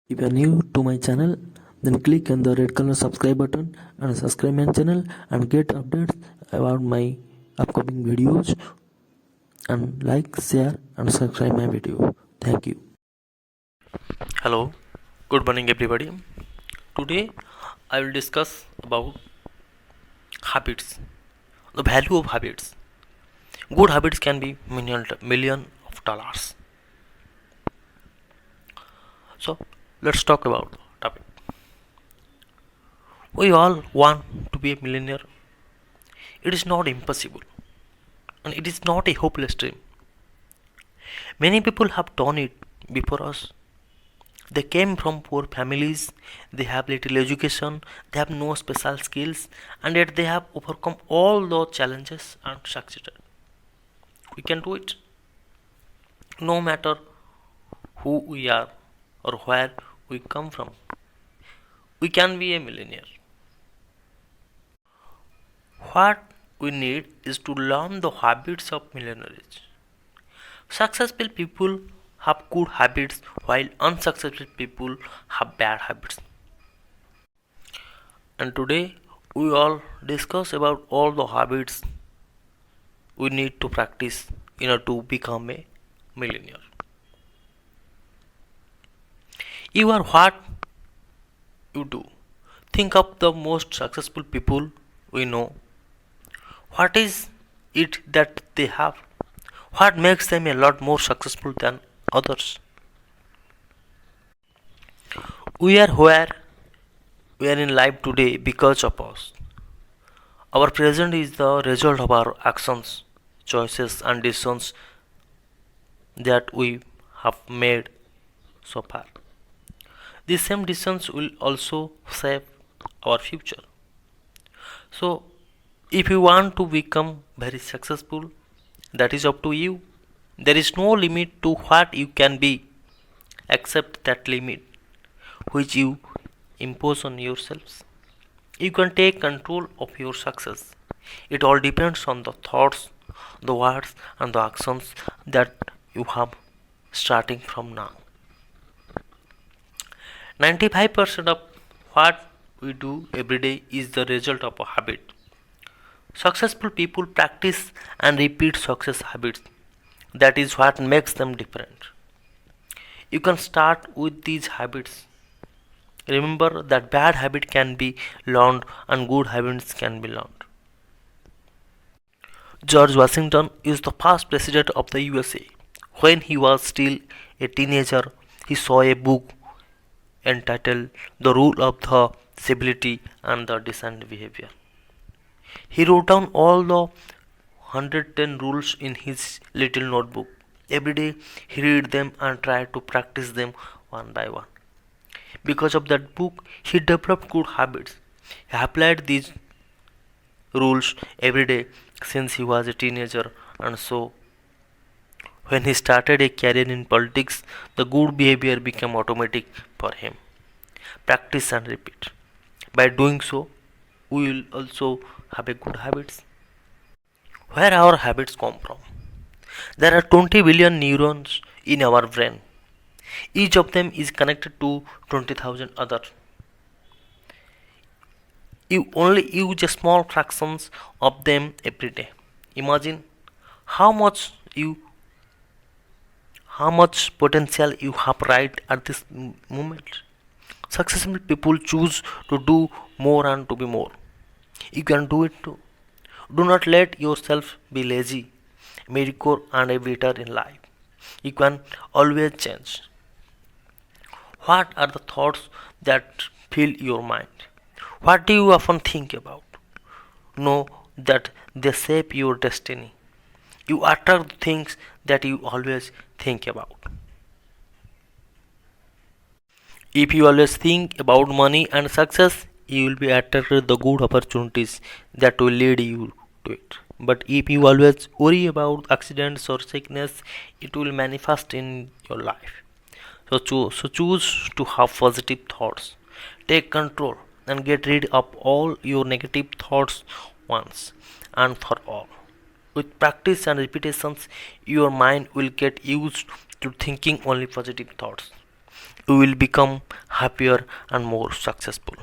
If you are new to my channel, then click on the red color subscribe button and subscribe my channel and get updates about my upcoming videos, and like, share and subscribe my video. Thank you. Hello, good morning everybody. Today I will discuss about habits, the value of habits. Good habits can be million of dollars. So let's talk about the topic. We all want to be a millionaire. It is not impossible and it is not a hopeless dream. Many people have done it before us. They came from poor families, they have little education, they have no special skills, and yet they have overcome all those challenges and succeeded. We can do it. No matter who we are or where we come from, we can be a millionaire. What we need is to learn the habits of millionaires. Successful people have good habits while unsuccessful people have bad habits. And today we all discuss about all the habits we need to practice in order to become a millionaire. You are what you do. Think of the most successful people we know. What is it that they have? What makes them a lot more successful than others? We are where we are in life today because of us. Our present is the result of our actions, choices, and decisions that we have made so far. These same decisions will also shape our future. So, if you want to become very successful, that is up to you. There is no limit to what you can be except that limit which you impose on yourselves. You can take control of your success. It all depends on the thoughts, the words, and the actions that you have starting from now. 95% of what we do every day is the result of a habit. Successful people practice and repeat success habits. That is what makes them different. You can start with these habits. Remember that bad habit can be learned and good habits can be learned. George Washington is the first president of the USA. When he was still a teenager, he saw a book entitled The Rule of the Civility and the Decent Behavior. He wrote down all the 110 rules in his little notebook. Every day he read them and tried to practice them one by one. Because of that book, he developed good habits. He applied these rules every day since he was a teenager, and so when he started a career in politics, the good behavior became automatic for him. Practice and repeat. By doing so, we will also have a good habits. Where our habits come from? There are 20 billion neurons in our brain. Each of them is connected to 20,000 others. You only use a small fractions of them every day. Imagine how much you how much potential you have right at this moment. Successful people choose to do more and to be more. You can do it too. Do not let yourself be lazy, mediocre, and a bitter in life. You can always change. What are the thoughts that fill your mind? What do you often think about? Know that they shape your destiny. You attract the things that you always think about. If you always think about money and success, you will be attracted to the good opportunities that will lead you to it. But if you always worry about accidents or sickness, it will manifest in your life. So choose to have positive thoughts. Take control and get rid of all your negative thoughts once and for all. With practice and repetitions, your mind will get used to thinking only positive thoughts. you will become happier and more successful.